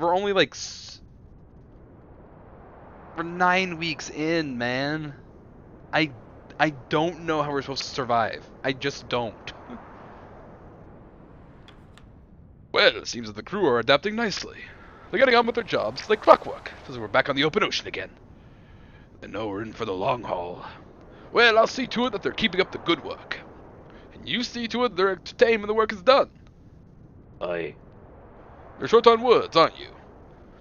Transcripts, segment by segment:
We're only like we're 9 weeks in, man. I I don't know how we're supposed to survive. I just don't. Well, it seems that the crew are adapting nicely. They're getting on with their jobs like clockwork, because we're back on the open ocean again. They know we're in for the long haul. Well, I'll see to it that they're keeping up the good work. And you see to it they're entertained when the work is done. Aye. You're short on words, aren't you?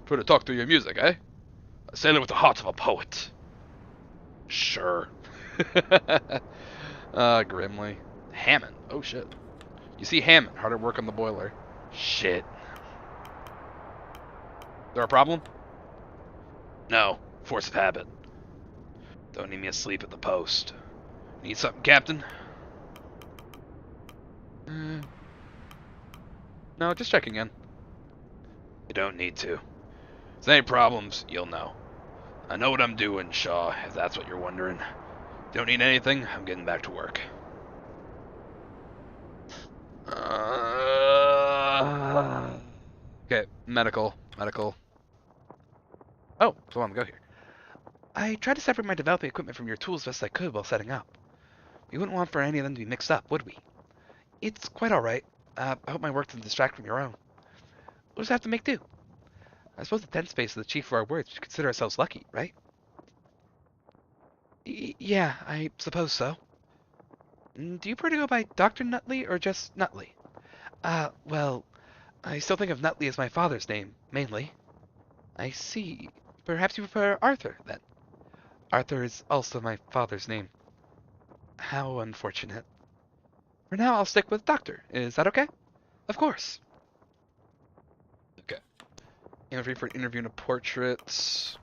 Try to talk through your music, eh? A sailor with the heart of a poet. Sure. Grimly. Hammond. Oh, shit. You see Hammond, hard at work on the boiler. Shit. Is there a problem? No. Force of habit. Don't need me asleep at the post. Need something, Captain? No, just checking in. You don't need to. If there's any problems, you'll know. I know what I'm doing, Shaw, if that's what you're wondering. Don't need anything, I'm getting back to work. Okay, medical. Oh, so I'm gonna go here. I tried to separate my developing equipment from your tools best I could while setting up. We wouldn't want for any of them to be mixed up, would we? It's quite alright. I hope my work doesn't distract from your own. We'll just have to make do. I suppose the tent space is the chief of our words. We should consider ourselves lucky, right? Yeah, I suppose so. Do you prefer to go by Dr. Nutley or just Nutley? Well, I still think of Nutley as my father's name, mainly. I see. Perhaps you prefer Arthur, then? Arthur is also my father's name. How unfortunate. For now, I'll stick with Doctor. Is that okay? Of course. Okay. Interview for an interview and a portrait.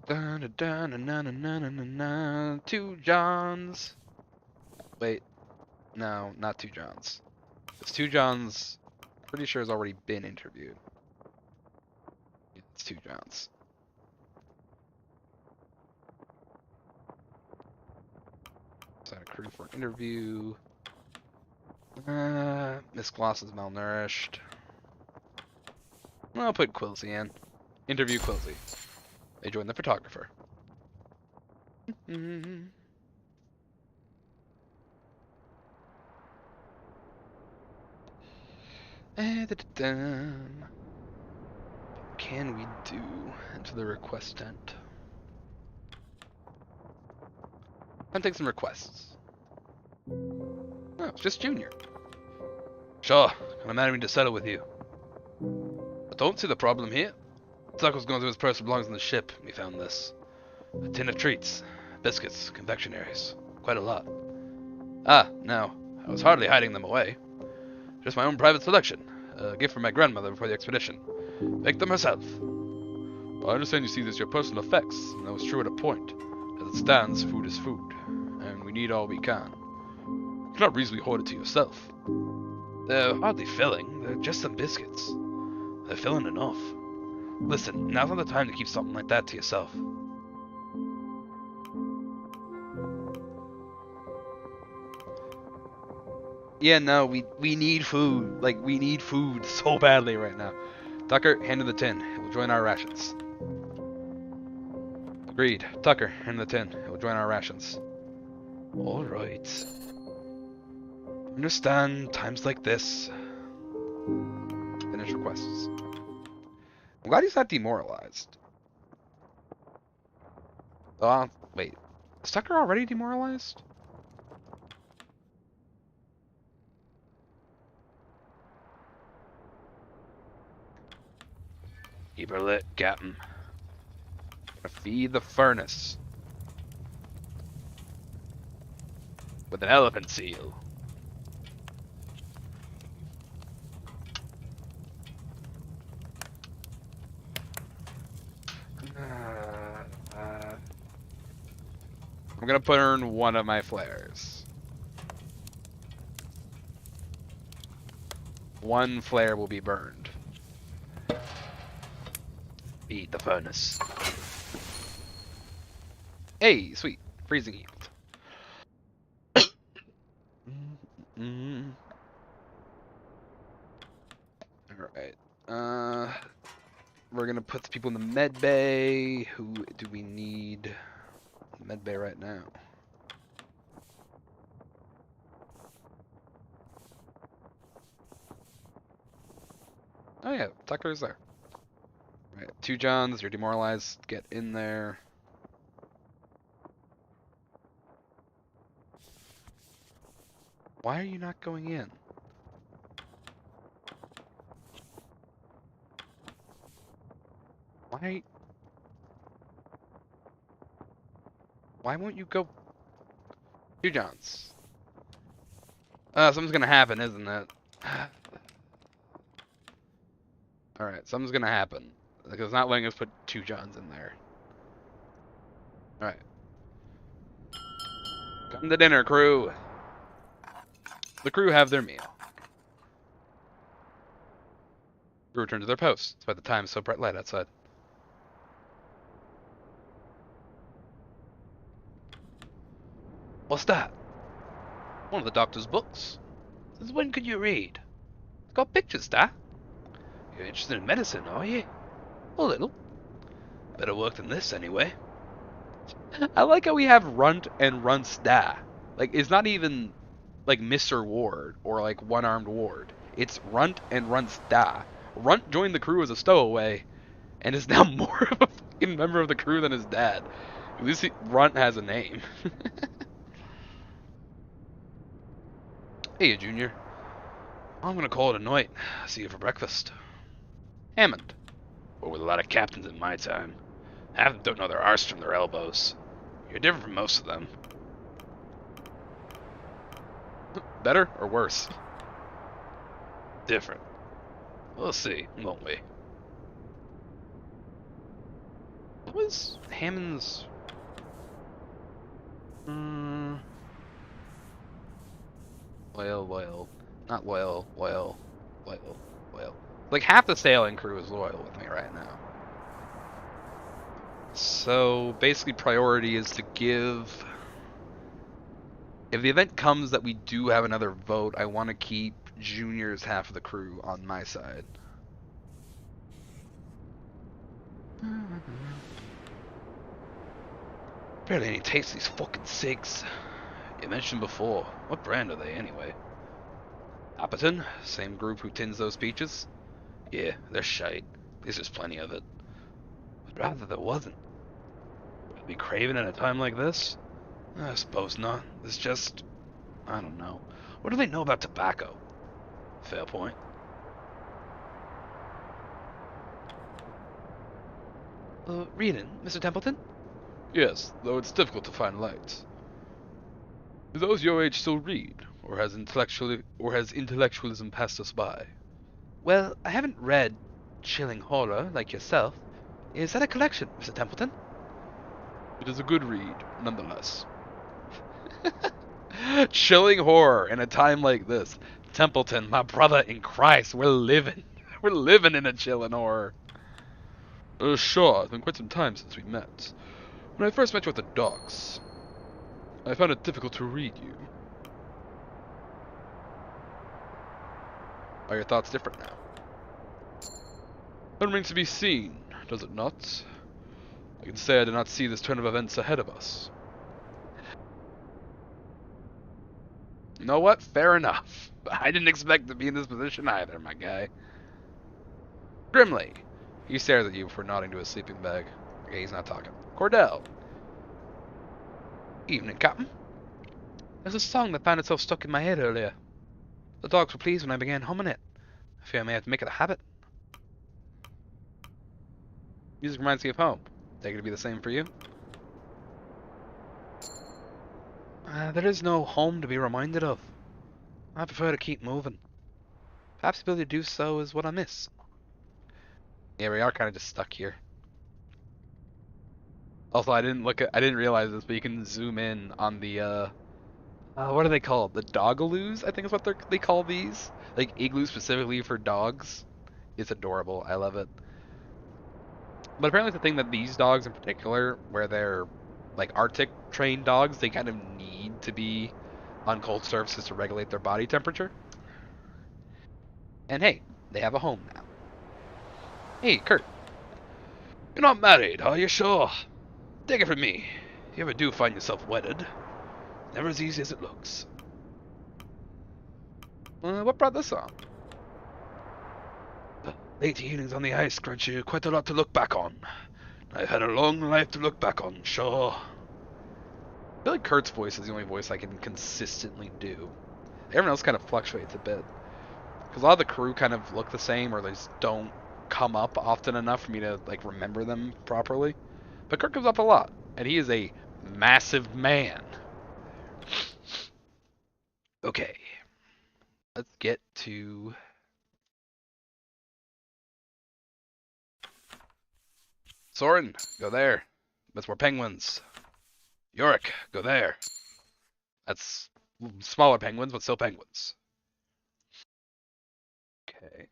Dun, dun, dun, dun, dun, dun, dun, dun, dun. 2 Johns. Wait. No, not 2 Johns. It's 2 Johns, pretty sure has already been interviewed. It's 2 Johns. Sign a crew for an interview. Miss Gloss is malnourished. I'll put Quilsey in. Interview Quilsey. They join the photographer. What can we do into the request tent? I'll take some requests. Oh, it's just Junior. Sure, I'm managing to settle with you. I don't see the problem here. Tuck was going through his personal belongings on the ship. We found this. A tin of treats, biscuits, confectionaries. Quite a lot. Ah, no. I was hardly hiding them away. Just my own private selection. A gift from my grandmother before the expedition. Baked them herself. I understand you see this as your personal effects, and that was true at a point. As it stands, food is food, and we need all we can. You cannot reasonably hoard it to yourself. They're hardly filling, they're just some biscuits. They're filling enough. Listen, now's not the time to keep something like that to yourself. Yeah, no, we need food. Like, we need food so badly right now. Tucker, hand in the tin. It will join our rations. Agreed. Tucker, hand in the tin. It will join our rations. Alright. Understand times like this. Finish requests. I'm glad he's not demoralized. Wait. Is Tucker already demoralized? Keep her lit, Captain. Gonna feed the furnace. With an elephant seal. I'm gonna burn one of my flares. One flare will be burned. Feed the furnace. Hey, sweet. Freezing healed. Alright. We're gonna put the people in the med bay. Who do we need in the med bay right now? Oh yeah, Tucker's there. Right, 2 Johns, you're demoralized. Get in there. Why are you not going in? Why won't you go? 2 Johns. Something's gonna happen, isn't it? Alright, something's gonna happen. Because it's not letting us put 2 Johns in there. Alright. Come to dinner, crew. The crew have their meal. Crew return to their posts. It's by the time it's so bright light outside. What's that? One of the doctor's books. Since when could you read? It's got pictures, da. You're interested in medicine, are you? A little. Better work than this, anyway. I like how we have Runt and Runt's da. Like, it's not even like Mr. Ward or like One-Armed Ward. It's Runt and Runt's da. Runt joined the crew as a stowaway and is now more of a fucking member of the crew than his dad. At least Runt has a name. Hey, Junior. I'm gonna call it a night. See you for breakfast. Hammond. Or with a lot of captains in my time. Half of them don't know their arse from their elbows. You're different from most of them. Better or worse? Different. We'll see, won't we? What was Hammond's... Loyal. Not loyal. Like half the sailing crew is loyal with me right now. So basically priority is to give... If the event comes that we do have another vote, I want to keep Junior's half of the crew on my side. Barely any taste these fucking cigs. You mentioned before. What brand are they anyway? Appleton, same group who tins those peaches. Yeah, they're shite. There's just plenty of it. But rather there wasn't. Would it be craving at a time like this? I suppose not. It's just... I don't know. What do they know about tobacco? Fair point. Reading, Mr. Templeton? Yes, though it's difficult to find light. Do those your age still read, or has intellectualism passed us by? Well, I haven't read chilling horror like yourself. Is that a collection, Mr. Templeton? It is a good read, nonetheless. Chilling horror in a time like this. Templeton, my brother in Christ, we're living in a chilling horror. Sure, it's been quite some time since we met. When I first met you at the docks, I found it difficult to read you. Are your thoughts different now? That remains to be seen, does it not? I can say I did not see this turn of events ahead of us. You know what? Fair enough. I didn't expect to be in this position either, my guy. Grimly. He stares at you before nodding to his sleeping bag. Okay, he's not talking. Cordell. Evening, Captain. There's a song that found itself stuck in my head earlier. The dogs were pleased when I began humming it. I fear I may have to make it a habit. Music reminds me of home. Take it to be the same for you? There is no home to be reminded of. I prefer to keep moving. Perhaps the ability to do so is what I miss. Yeah, we are kind of just stuck here. Also, I didn't realize this, but you can zoom in on the, what are they called? The dogaloos, I think is what they call these. Like, igloos specifically for dogs. It's adorable. I love it. But apparently the thing that these dogs in particular, where they're, like, Arctic trained dogs, they kind of need to be on cold surfaces to regulate their body temperature. And hey, They have a home now. Hey, Kurt. You're not married, are you sure? Take it from me. If you ever do find yourself wedded, never as easy as it looks. What brought this on? Late evenings on the ice grant you quite a lot to look back on. I've had a long life to look back on, sure. I feel like Kurt's voice is the only voice I can consistently do. Everyone else kind of fluctuates a bit. Because a lot of the crew kind of look the same, or they just don't come up often enough for me to like remember them properly. But Kurt comes up a lot, and he is a massive man. Okay. Let's get to... Soren, go there. That's more penguins. Yorick, go there. That's smaller penguins, but still penguins. Okay.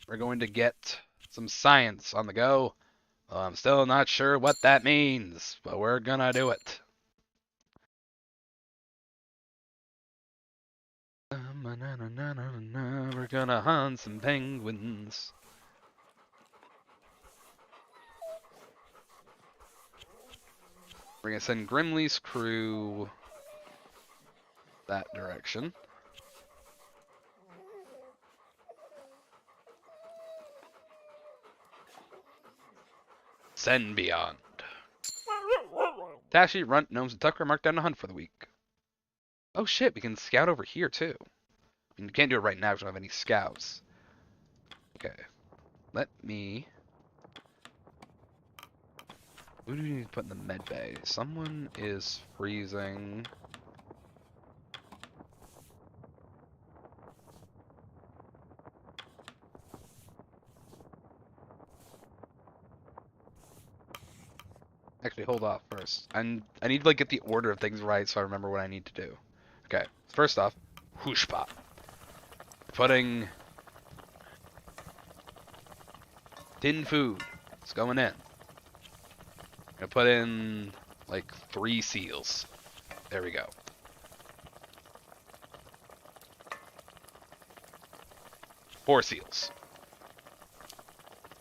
We're going to get some science on the go. Well, I'm still not sure what that means, but we're gonna do it. We're gonna hunt some penguins. We're gonna send Grimley's crew that direction. Send beyond. Tashi, Runt, Gnomes, and Tucker marked down to hunt for the week. Oh shit, we can scout over here too. I mean, we can't do it right now because we don't have any scouts. Okay. Let me... Who do we need to put in the med bay? Someone is freezing. Actually, hold off first. I need to like get the order of things right so I remember what I need to do. Okay, first off, whoosh pop. Putting tin food. It's going in. Gonna put in like 3 seals. There we go. Four seals.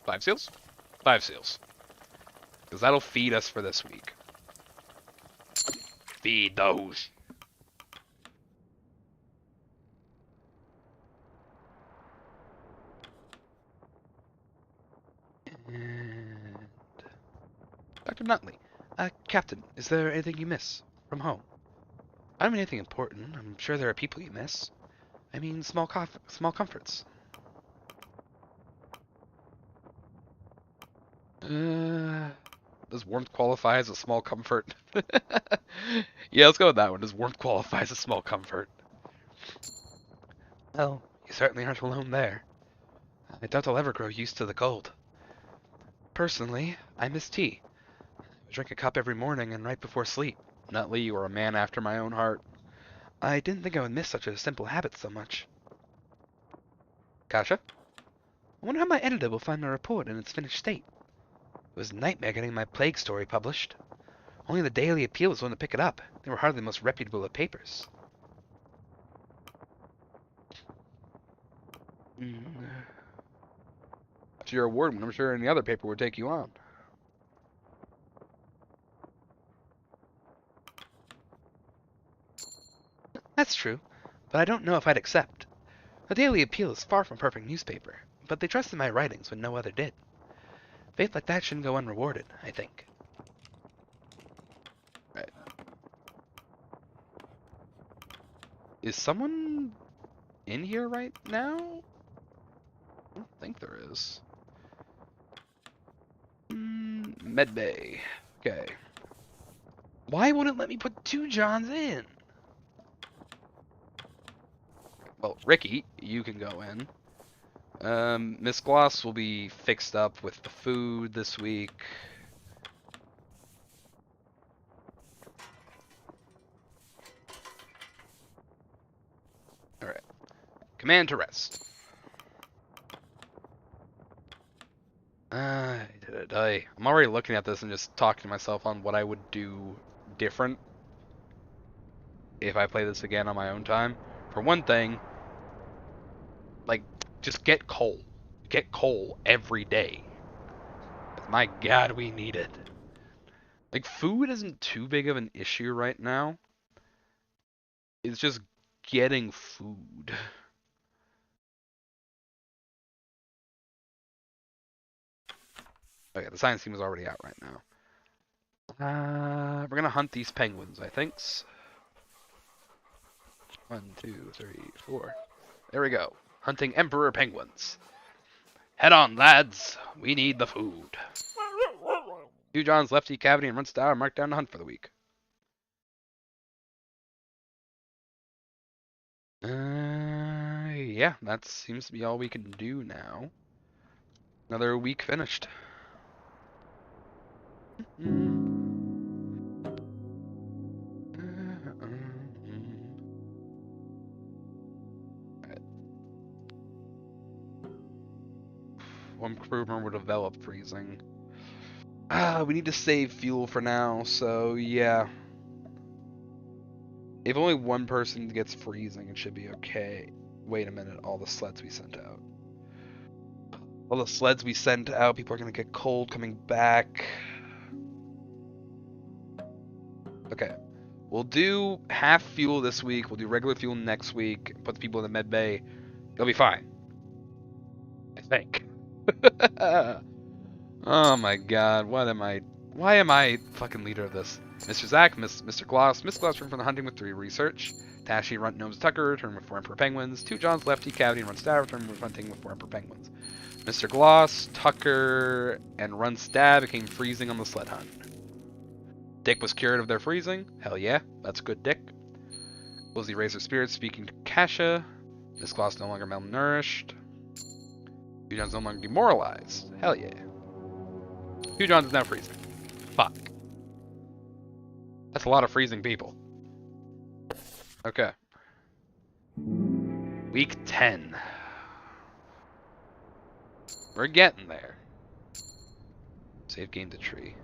5 seals? 5 seals. Because that'll feed us for this week. Feed those. And... Dr. Nutley. Captain, is there anything you miss from home? I don't mean anything important. I'm sure there are people you miss. I mean small comforts. Does warmth qualify as a small comfort? Yeah, let's go with that one. Does warmth qualify as a small comfort? Well, you certainly aren't alone there. I doubt I'll ever grow used to the cold. Personally, I miss tea. I drink a cup every morning and right before sleep. Nutley, you are a man after my own heart. I didn't think I would miss such a simple habit so much. Kasha? I wonder how my editor will find my report in its finished state. It was a nightmare getting my plague story published. Only the Daily Appeal was willing to pick it up. They were hardly the most reputable of papers. After your award, I'm sure any other paper would take you on. That's true, but I don't know if I'd accept. The Daily Appeal is far from a perfect newspaper, but they trusted my writings when no other did. Faith like that shouldn't go unrewarded, I think. Right. Is someone in here right now? I don't think there is. Medbay. Okay. Why won't it let me put 2 Johns in? Well, Ricky, you can go in. Miss Gloss will be fixed up with the food this week. Alright. Command to rest. I'm already looking at this and just talking to myself on what I would do different if I play this again on my own time. For one thing, like, just get coal. Get coal every day. My God, we need it. Like, food isn't too big of an issue right now. It's just getting food. Okay, the science team is already out right now. We're gonna hunt these penguins, I think. 1, 2, 3, 4. There we go. Hunting emperor penguins. Head on, lads. We need the food. Hugh John's lefty cavity and runt are marked down to hunt for the week. Yeah, that seems to be all we can do now. Another week finished. One crew member will develop freezing. We need to save fuel for now, so yeah. If only one person gets freezing, it should be okay. Wait a minute, all the sleds we sent out. All the sleds we sent out, people are gonna get cold coming back. Okay. We'll do half fuel this week, we'll do regular fuel next week, put the people in the med bay. It'll be fine. I think. Oh my god, why am I fucking leader of this? Mr. Zach, Mr. Gloss, Miss Gloss returned from the hunting with 3 research. Tashi, Runt, Gnomes, Tucker returned with 4 Emperor Penguins. 2 Johns, Lefty, Cavity, and Runt Stab returned with hunting with 4 Emperor Penguins. Mr. Gloss, Tucker, and Runt Stab became freezing on the sled hunt. Dick was cured of their freezing. Hell yeah, that's good, Dick. Lizzie raised her spirits, speaking to Kasha. Miss Gloss no longer malnourished. 2 Johns no longer demoralized. Hell yeah. 2 Johns is now freezing. Fuck. That's a lot of freezing people. Okay. Week 10. We're getting there. Save game to tree.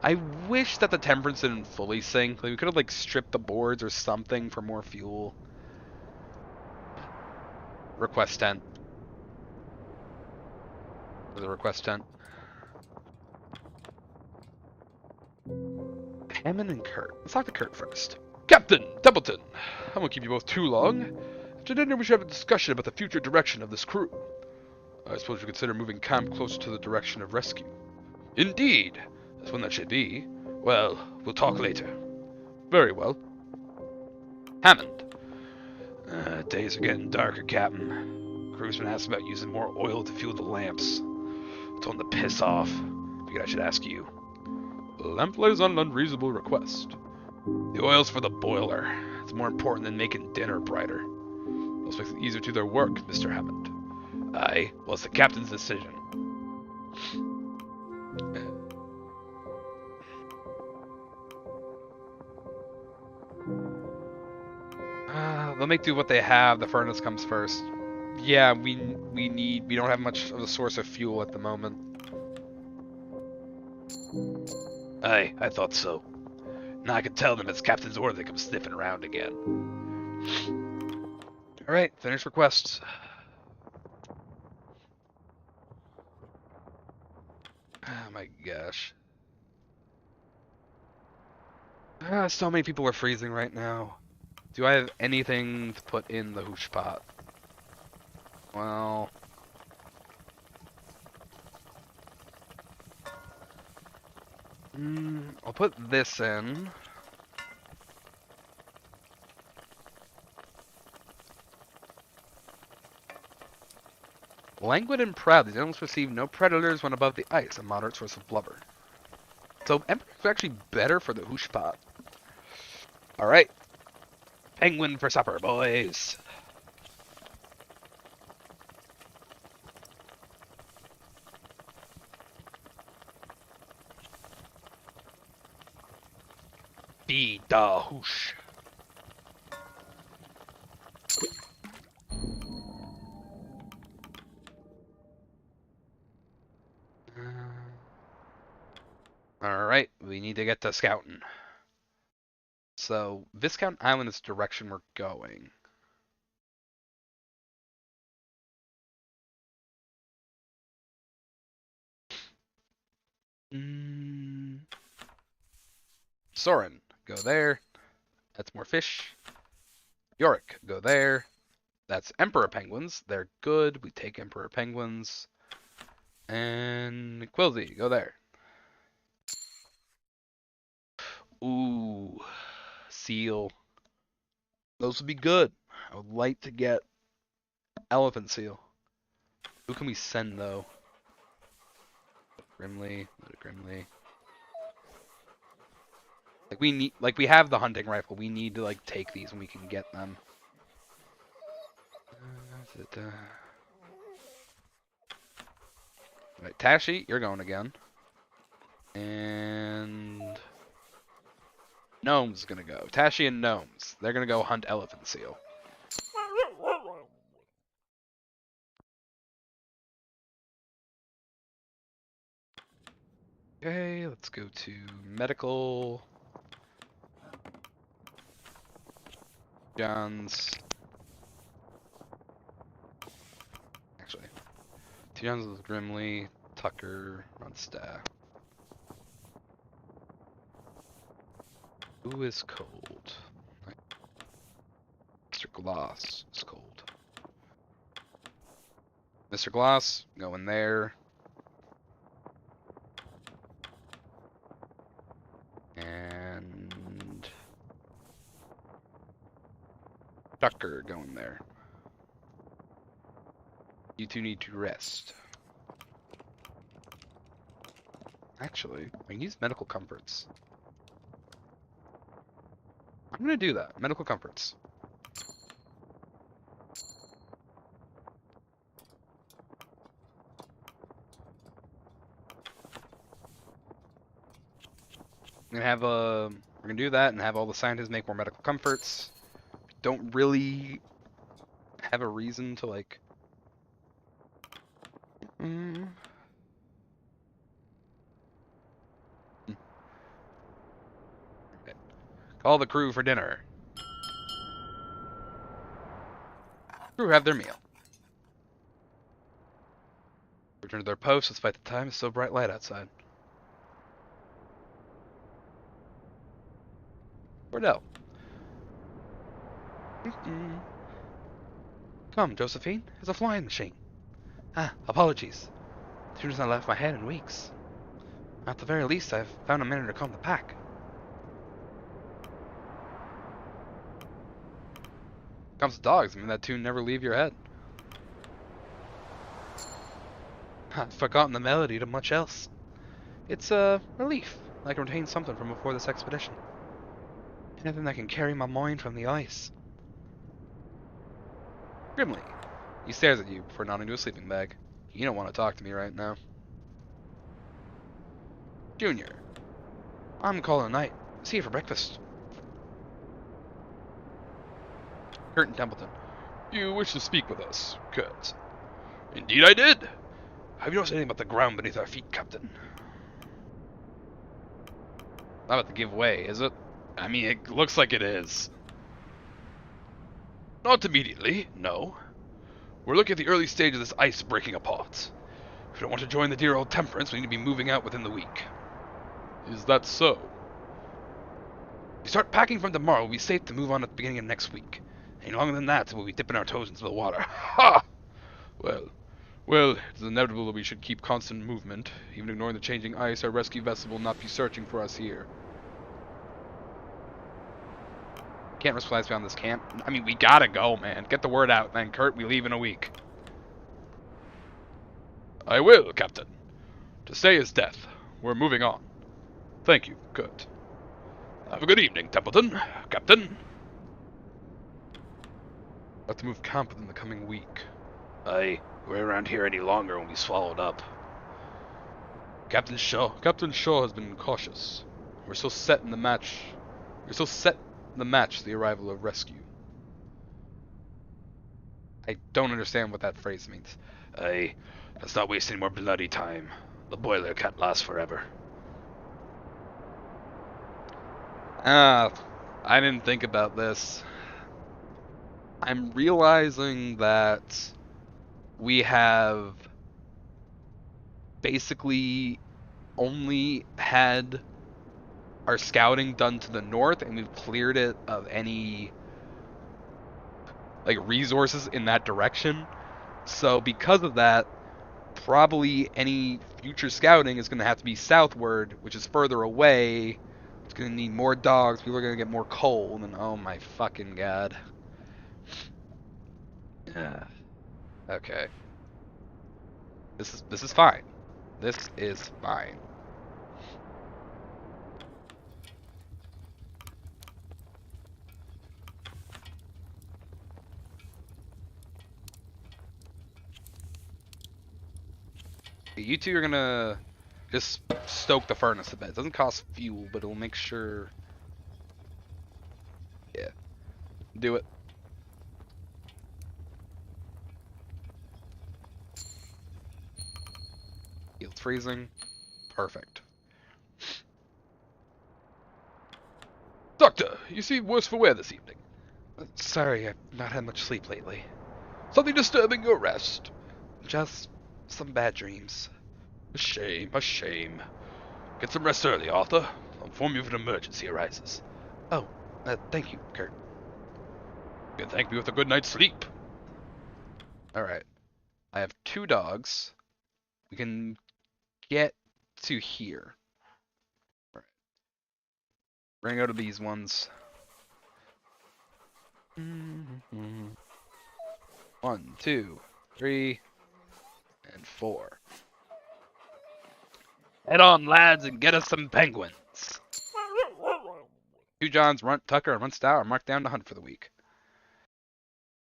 I wish that the temperance didn't fully sink. Like, we could have like stripped the boards or something for more fuel. Request tent. There's a request tent. Hammond and Kurt. Let's talk to Kurt first. Captain Templeton, I won't keep you both too long. After dinner, we should have a discussion about the future direction of this crew. I suppose we consider moving camp closer to the direction of rescue. Indeed. That's when that should be. Well, we'll talk later. Very well. Hammond. Days are getting darker, Captain. Crew's been asking about using more oil to fuel the lamps. I told them to piss off. Figured I should ask you. The lamp lays on an unreasonable request. The oil's for the boiler. It's more important than making dinner brighter. It also makes it easier to do their work, Mr. Hammond. Aye, well, it's the captain's decision. They'll make do what they have. The furnace comes first. Yeah, we don't have much of a source of fuel at the moment. Aye, I thought so. Now I can tell them it's Captain's order they come sniffing around again. Alright, finish requests. Oh my gosh. So many people are freezing right now. Do I have anything to put in the hoosh pot? Well... I'll put this in. Languid and proud, these animals perceive no predators when above the ice, a moderate source of blubber. So Emperor's actually better for the hoosh pot. Alright. Penguin for supper, boys. Feed the hoosh. Alright, we need to get to scouting. So, Viscount Island is the direction we're going. Soren, go there. That's more fish. Yorick, go there. That's Emperor Penguins. They're good. We take Emperor Penguins. And Quilzy, go there. Ooh, seal. Those would be good. I would like to get elephant seal. Who can we send though? Grimly, Grimly. Like we have the hunting rifle. We need to like take these when we can get them. Right, Tashi, you're going again. And Gnome's gonna go. Tashi and Gnomes. They're gonna go hunt elephant seal. Okay, let's go to medical. John's. Actually, John's with Grimly, Tucker, Runstaff. Who is cold? Mr. Gloss is cold. Mr. Gloss, go in there. And Tucker, go in there. You two need to rest. Actually, I can use medical comforts. I'm gonna do that. Medical comforts. I'm gonna have we're gonna do that and have all the scientists make more medical comforts. Don't really have a reason to like. Call the crew for dinner. Crew have their meal. Return to their posts despite the time. It's so bright light outside. Cordell. Come, Josephine. It's a flying machine. Ah, apologies. The tune's not left my head in weeks. At the very least, I've found a minute to calm the pack. Comes to dogs, I mean that tune never leave your head. I've forgotten the melody to much else. It's a relief. I can retain something from before this expedition. Anything that can carry my mind from the ice. Grimly, he stares at you before nodding to a sleeping bag. You don't want to talk to me right now. Junior, I'm calling a night. See you for breakfast. Kurt and Templeton, you wish to speak with us, Kurt? Indeed I did. Have you noticed anything about the ground beneath our feet, Captain? Not about to give way, is it? I mean, it looks like it is. Not immediately, no. We're looking at the early stage of this ice breaking apart. If we don't want to join the dear old Temperance, we need to be moving out within the week. Is that so? If we start packing from tomorrow, we'll be safe to move on at the beginning of next week. Any longer than that, we'll be dipping our toes into the water. Ha! Well, it's inevitable that we should keep constant movement. Even ignoring the changing ice, our rescue vessel will not be searching for us here. Can't risk flights beyond this camp. I mean, we gotta go, man. Get the word out, man. Kurt, we leave in a week. I will, Captain. To stay is death. We're moving on. Thank you, Kurt. Have a good evening, Templeton. Captain. We'll have to move camp within the coming week. Aye, we're around here any longer when we swallowed up. Captain Shaw has been cautious. We're so set in the match. The arrival of rescue. I don't understand what that phrase means. Aye, let's not waste any more bloody time. The boiler can't last forever. I didn't think about this. I'm realizing that we have basically only had our scouting done to the north, and we've cleared it of any like resources in that direction. So because of that, probably any future scouting is going to have to be southward, which is further away. It's going to need more dogs. People are going to get more coal. And oh my fucking god. Okay. This is fine. This is fine. You two are gonna just stoke the furnace a bit. It doesn't cost fuel, but it'll make sure. Yeah. Do it. Field's freezing. Perfect. Doctor, you seem worse for wear this evening. Sorry, I've not had much sleep lately. Something disturbing your rest? Just some bad dreams. A shame, a shame. Get some rest early, Arthur. I'll inform you if an emergency arises. Oh, thank you, Kurt. You can thank me with a good night's sleep. Alright. I have 2 dogs. We can get to here. Alright. We're gonna go to these ones. 1, 2, 3, and 4. Head on, lads, and get us some penguins. 2 Johns, Runt, Tucker, and Runt Stout are marked down to hunt for the week.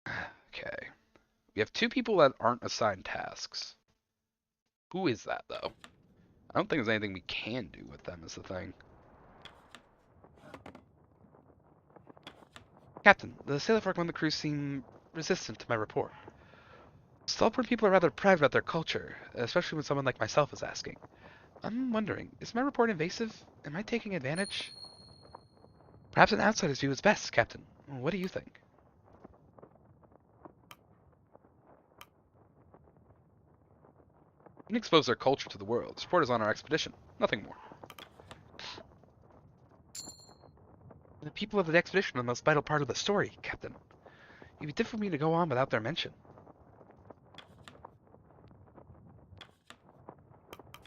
Okay. We have 2 people that aren't assigned tasks. Who is that, though? I don't think there's anything we can do with them, is the thing. Captain, the sailor folk on the crew seem resistant to my report. Saltport people are rather private about their culture, especially when someone like myself is asking. I'm wondering, is my report invasive? Am I taking advantage? Perhaps an outsider's view is best, Captain. What do you think? We can expose their culture to the world. This report is on our expedition. Nothing more. The people of the expedition are the most vital part of the story, Captain. It'd be difficult for me to go on without their mention.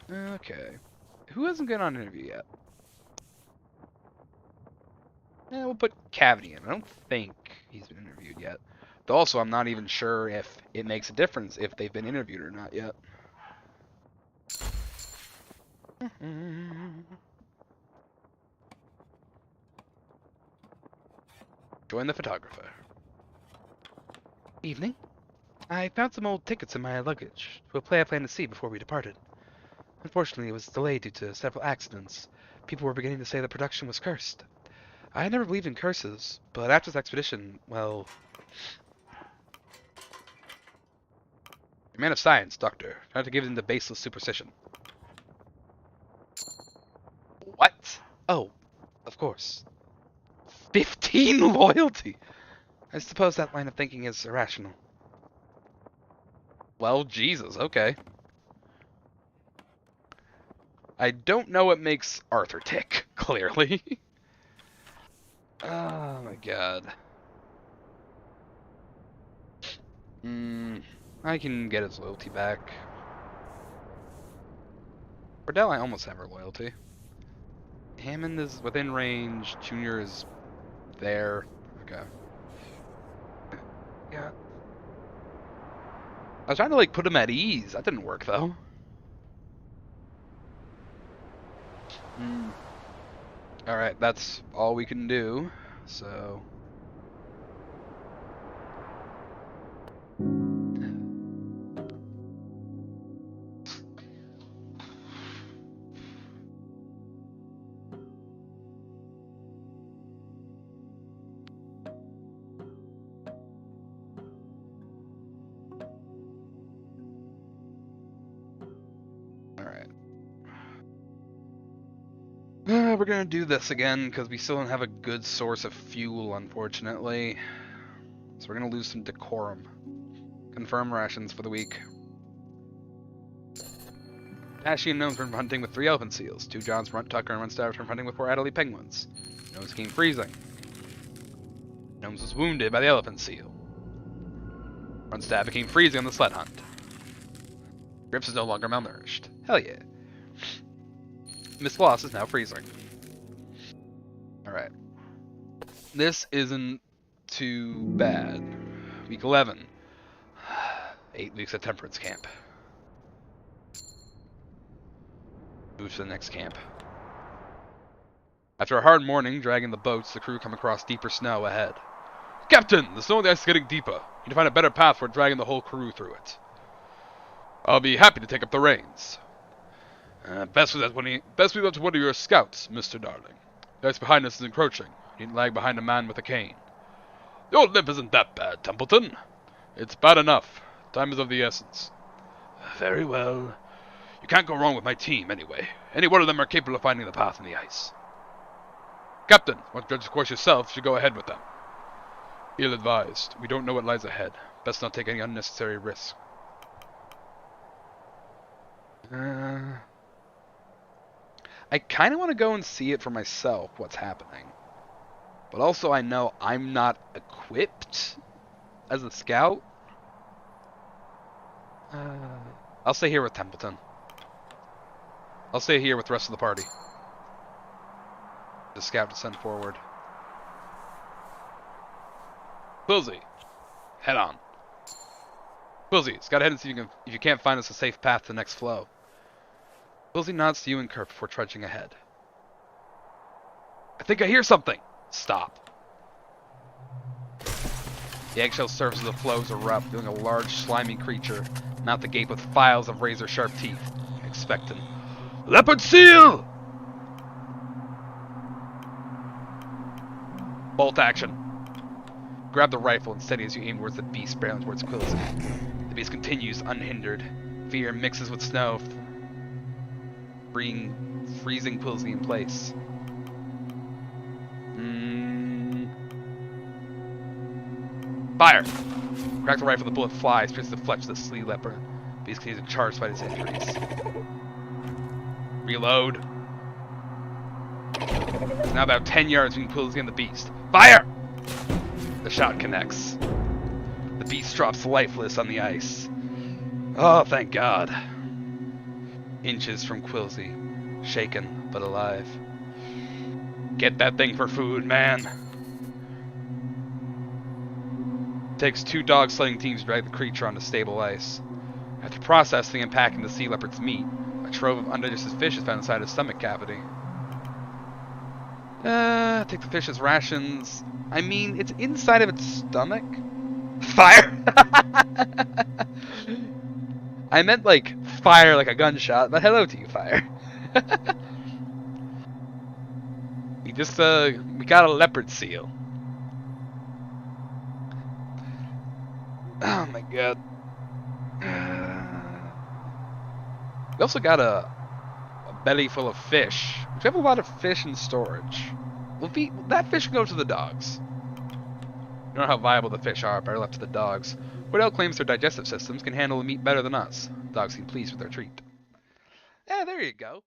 Okay. Who hasn't gone on an interview yet? We'll put Cavity in. I don't think he's been interviewed yet. Though also, I'm not even sure if it makes a difference if they've been interviewed or not yet. Join the photographer. Evening. I found some old tickets in my luggage to a play I planned to see before we departed. Unfortunately, it was delayed due to several accidents. People were beginning to say the production was cursed. I had never believed in curses, but after this expedition, well... You're a man of science, Doctor. Try not to give in to baseless superstition. What? Oh, of course. 15 loyalty! I suppose that line of thinking is irrational. Well, Jesus, okay. I don't know what makes Arthur tick, clearly. Oh my god. I can get his loyalty back. Cordell, I almost have her loyalty. Hammond is within range. Junior is there. Okay. Yeah. I was trying to like put him at ease. That didn't work though. Alright, that's all we can do. So... we're gonna do this again, because we still don't have a good source of fuel, unfortunately. So we're gonna lose some decorum. Confirm rations for the week. Ashley and Gnomes were hunting with 3 elephant seals. 2 Johns, Runt, Tucker, and Runstaff were hunting with 4 Adderley penguins. Gnomes became freezing. Gnomes was wounded by the elephant seal. Runstaff became freezing on the sled hunt. Grips is no longer malnourished. Hell yeah. Miss Floss is now freezing. Alright. This isn't too bad. Week 11. 8 weeks at Temperance Camp. Move to the next camp. After a hard morning dragging the boats, the crew come across deeper snow ahead. Captain! The snow on the ice is getting deeper. You need to find a better path for dragging the whole crew through it. I'll be happy to take up the reins. Best leave that to one of your scouts, Mr. Darling. The ice behind us is encroaching. You needn't lag behind a man with a cane. The old limp isn't that bad, Templeton. It's bad enough. Time is of the essence. Very well. You can't go wrong with my team, anyway. Any one of them are capable of finding the path in the ice. Captain, once you judge the course yourself, you should go ahead with them. Ill-advised. We don't know what lies ahead. Best not take any unnecessary risk. I kind of want to go and see it for myself, what's happening. But also I know I'm not equipped as a scout. I'll stay here with Templeton. I'll stay here with the rest of the party. The scout to send forward. Quilsey, head on. Quilsey, scout ahead and see if you can't find us a safe path to the next flow. Quilsey nods to you and Kurt before trudging ahead. I think I hear something! Stop. The eggshell surface of the floes erupt, revealing a large, slimy creature, mouth agape with files of razor-sharp teeth, expectant. Leopard seal! Bolt action. Grab the rifle and steady as you aim towards the beast barreling towards Quilsey. The beast continues unhindered. Fear mixes with snow, freezing Quilsey in place. Fire! Crack the rifle, the bullet flies, pierces the flesh of the sleek leopard. The beast continues to charge despite its injuries. Reload. It's now about 10 yards between Quilsey and the beast. Fire! The shot connects. The beast drops lifeless on the ice. Oh, thank God. Inches from Quilsey, shaken but alive. Get that thing for food, man. It takes 2 dog sledding teams to drag the creature onto stable ice. After processing and packing the sea leopard's meat, a trove of undigested fish is found inside his stomach cavity. Take the fish's rations. I mean, it's inside of its stomach. Fire! I meant like fire like a gunshot, but hello to you, fire. We got a leopard seal. Oh my God. We also got a belly full of fish. We have a lot of fish in storage. That fish can go to the dogs. I don't know how viable the fish are, better left to the dogs. Wardell claims their digestive systems can handle the meat better than us. The dogs seem pleased with their treat. Yeah, there you go.